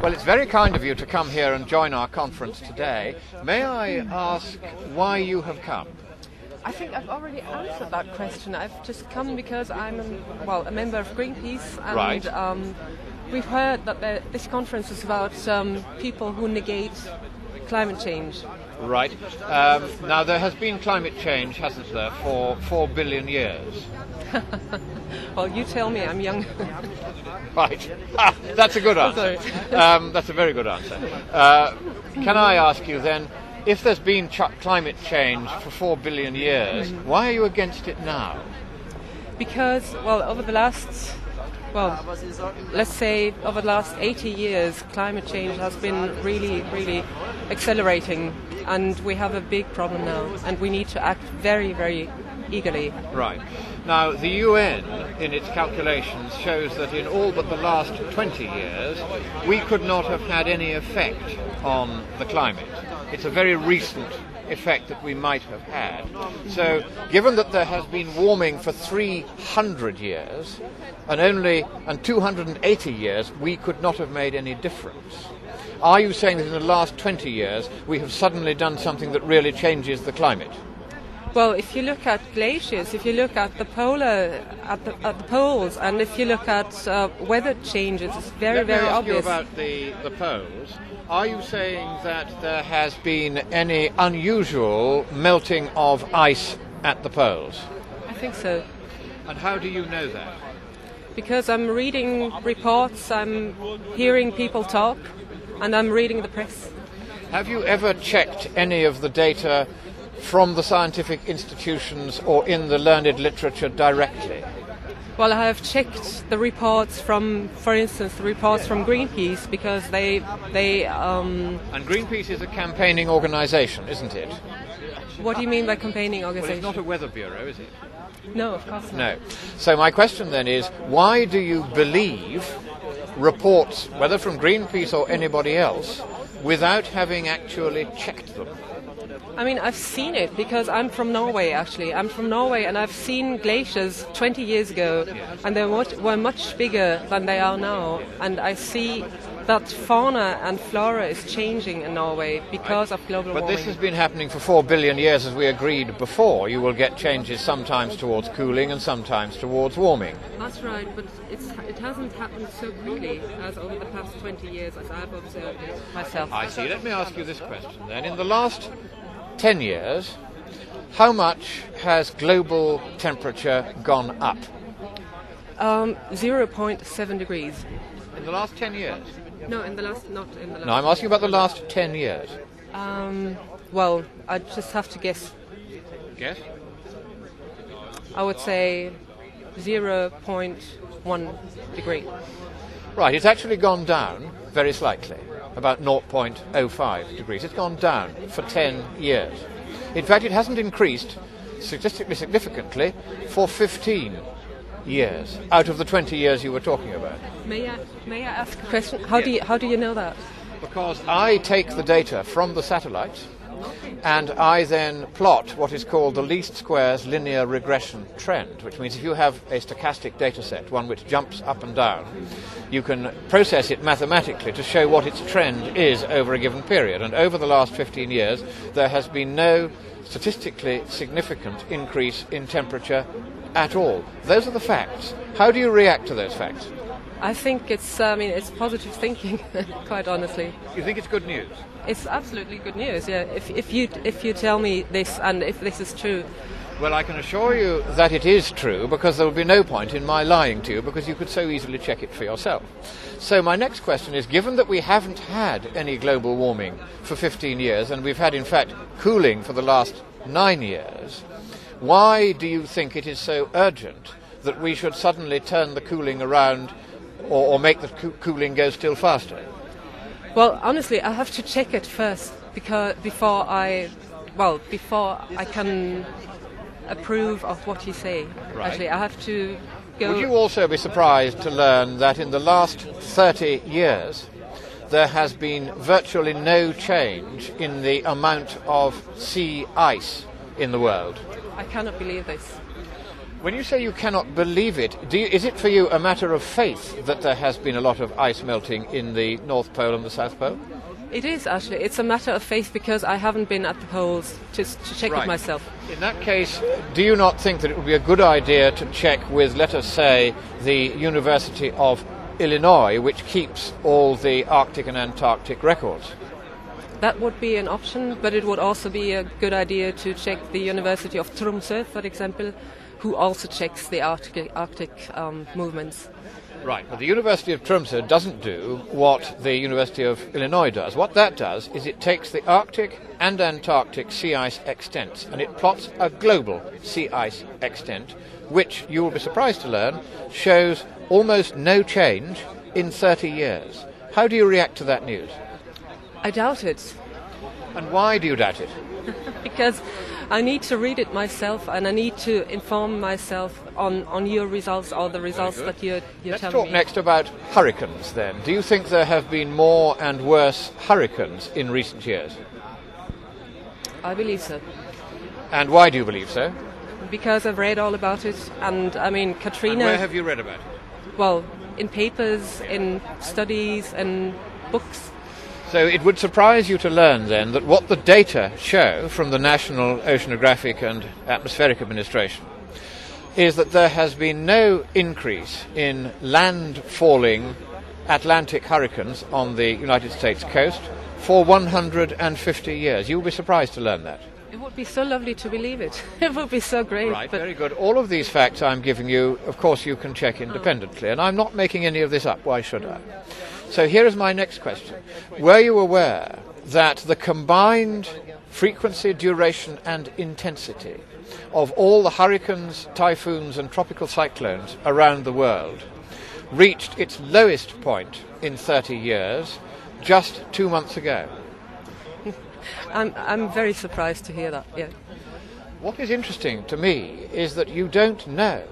Well, it's very kind of you to come here and join our conference today. May I ask why you have come? I think I've already answered that question. I've just come because I'm a member of Greenpeace, and Right. We've heard that this conference is about people who negate climate change. Right. Now, there has been climate change, hasn't there, for 4 billion years? Well, you tell me, I'm young. Right. That's a good answer. That's a very good answer. Can I ask you then, if there's been climate change for 4 billion years, why are you against it now? Because, over the last, let's say over the last 80 years, climate change has been really, really accelerating, and we have a big problem now, and we need to act very, very eagerly. Right. Now, the UN, in its calculations, shows that in all but the last 20 years, we could not have had any effect on the climate. It's a very recent effect that we might have had. So, given that there has been warming for 300 years, and 280 years, we could not have made any difference. Are you saying that in the last 20 years, we have suddenly done something that really changes the climate? Well, if you look at glaciers, if you look at the poles, and if you look at weather changes, it's very, very obvious. Let me ask you about the poles. Are you saying that there has been any unusual melting of ice at the poles? I think so. And how do you know that? Because I'm reading reports, I'm hearing people talk, and I'm reading the press. Have you ever checked any of the data from the scientific institutions or in the learned literature directly? Well, I have checked the reports from, for instance, the reports from Greenpeace, because they And Greenpeace is a campaigning organisation, isn't it? What do you mean by campaigning Well, organisation? it's not a weather bureau, is it? No, of course not. No. So my question then is, why do you believe reports, whether from Greenpeace or anybody else, without having actually checked them? I mean, I've seen it because I'm from Norway, actually. I'm from Norway, and I've seen glaciers 20 years ago, and they were much bigger than they are now. And I see that fauna and flora is changing in Norway because of global warming. But this has been happening for 4 billion years, as we agreed before. You will get changes sometimes towards cooling and sometimes towards warming. That's right, but it hasn't happened so quickly as over the past 20 years, as I've observed it myself. I see. Let me ask you this question then. In the last 10 years, how much has global temperature gone up? 0.7 degrees. In the last 10 years? No, not in the last. No, I'm asking about the last 10 years. Well, I just have to guess. Guess? I would say 0.1 degree. Right, it's actually gone down very slightly, about 0.05 degrees. It's gone down for 10 years. In fact, it hasn't increased statistically significantly for 15 years out of the 20 years you were talking about. May I ask a question? How do you know that? Because I take the data from the satellites and I then plot what is called the least squares linear regression trend, which means if you have a stochastic data set, one which jumps up and down, you can process it mathematically to show what its trend is over a given period. And over the last 15 years, there has been no statistically significant increase in temperature at all. Those are the facts. How do you react to those facts? I think it's positive thinking, quite honestly. You think it's good news? It's absolutely good news, yeah. If you tell me this and if this is true. Well, I can assure you that it is true, because there will be no point in my lying to you, because you could so easily check it for yourself. So my next question is, given that we haven't had any global warming for 15 years, and we've had, in fact, cooling for the last 9 years, why do you think it is so urgent that we should suddenly turn the cooling around or make the cooling go still faster? Well, honestly, I have to check it first before I can approve of what you say. Right. Actually, I have to go. Would you also be surprised to learn that in the last 30 years there has been virtually no change in the amount of sea ice in the world? I cannot believe this. When you say you cannot believe it, is it for you a matter of faith that there has been a lot of ice melting in the North Pole and the South Pole? It is, actually. It's a matter of faith because I haven't been at the poles to check it myself. In that case, do you not think that it would be a good idea to check with, let us say, the University of Illinois, which keeps all the Arctic and Antarctic records? That would be an option, but it would also be a good idea to check the University of Tromsø, for example, who also checks the Arctic movements. Right, but the University of Tromsø doesn't do what the University of Illinois does. What that does is it takes the Arctic and Antarctic sea ice extents and it plots a global sea ice extent, which, you will be surprised to learn, shows almost no change in 30 years. How do you react to that news? I doubt it. And why do you doubt it? Because I need to read it myself and I need to inform myself on your results or the results that you're telling me. Let's talk next about hurricanes then. Do you think there have been more and worse hurricanes in recent years? I believe so. And why do you believe so? Because I've read all about it, and I mean Katrina... And where have you read about it? Well, in papers, in studies and books. So it would surprise you to learn then that what the data show from the National Oceanographic and Atmospheric Administration is that there has been no increase in land-falling Atlantic hurricanes on the United States coast for 150 years. You will be surprised to learn that. It would be so lovely to believe it. It would be so great. Right, very good. All of these facts I'm giving you, of course, you can check independently, and I'm not making any of this up. Why should I? So here is my next question. Were you aware that the combined frequency, duration and intensity of all the hurricanes, typhoons and tropical cyclones around the world reached its lowest point in 30 years just 2 months ago? I'm very surprised to hear that, yeah. What is interesting to me is that you don't know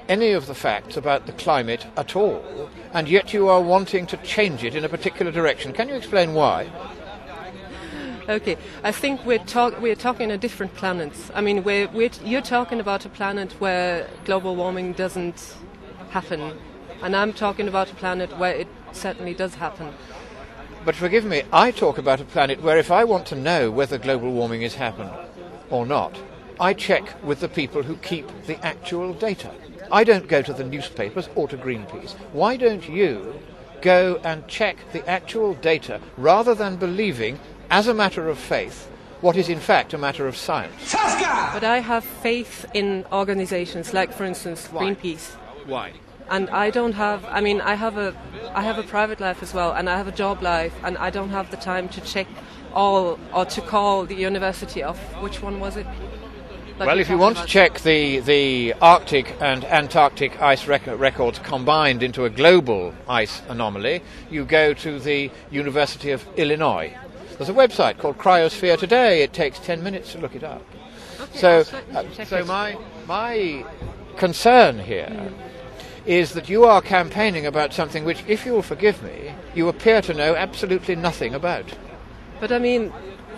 any of the facts about the climate at all, and yet you are wanting to change it in a particular direction. Can you explain why? Okay, I think we're talking of different planets. I mean, you're talking about a planet where global warming doesn't happen, and I'm talking about a planet where it certainly does happen. But forgive me, I talk about a planet where if I want to know whether global warming is happening or not, I check with the people who keep the actual data. I don't go to the newspapers or to Greenpeace. Why don't you go and check the actual data rather than believing, as a matter of faith, what is in fact a matter of science? But I have faith in organizations like, for instance, Greenpeace. Why? And I don't have, I mean, I have a private life as well, and I have a job life, and I don't have the time to check all, or to call the University of, which one was it? Well, if you want to check the Arctic and Antarctic ice records combined into a global ice anomaly, you go to the University of Illinois. There's a website called Cryosphere Today. It takes 10 minutes to look it up. Okay, So my concern here is that you are campaigning about something which, if you will forgive me, you appear to know absolutely nothing about. But I mean,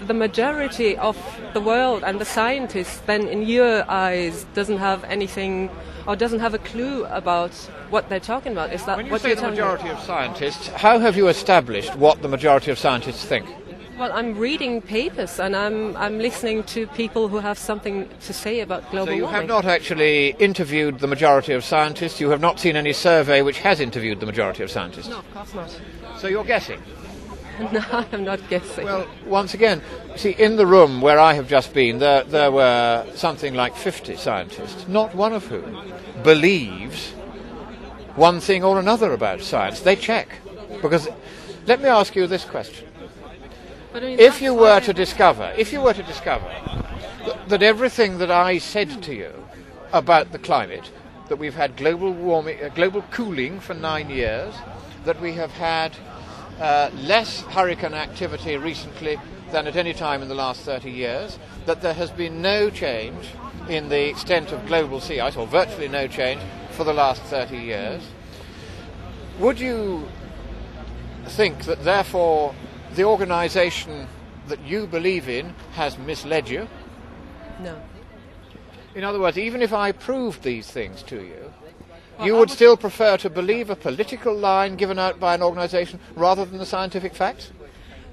the majority of the world and the scientists then in your eyes doesn't have anything or doesn't have a clue about what they're talking about. Is that when you what say you're the telling majority me? of scientists, how have you established what the majority of scientists think? Well, I'm reading papers and I'm listening to people who have something to say about global warming. So you have not actually interviewed the majority of scientists? You have not seen any survey which has interviewed the majority of scientists? No, of course not. So you're guessing? No, I'm not guessing. Well, once again, see, in the room where I have just been, there were something like 50 scientists, not one of whom believes one thing or another about science. They check. Because, let me ask you this question. But I mean, If you were to discover that everything that I said to you about the climate, that we've had global warming, global cooling for 9 years, that we have had less hurricane activity recently than at any time in the last 30 years, that there has been no change in the extent of global sea ice, or virtually no change, for the last 30 years, would you think that therefore the organisation that you believe in has misled you? No. In other words, even if I proved these things to you, you would still prefer to believe a political line given out by an organisation rather than the scientific facts?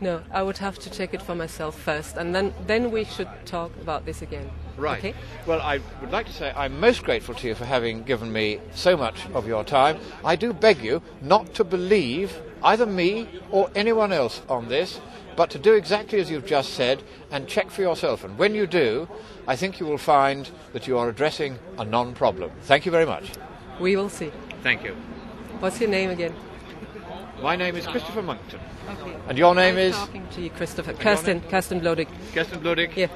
No, I would have to check it for myself first, and then we should talk about this again. Right. Okay? Well, I would like to say I'm most grateful to you for having given me so much of your time. I do beg you not to believe either me or anyone else on this, but to do exactly as you've just said and check for yourself. And when you do, I think you will find that you are addressing a non-problem. Thank you very much. We will see. Thank you. What's your name again? My name is Christopher Monckton. Okay. And your name is? Talking to you, Christopher. Kirsten Blodig. Kirsten Blodig. Yeah.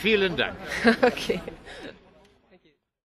Vielen Dank. Okay.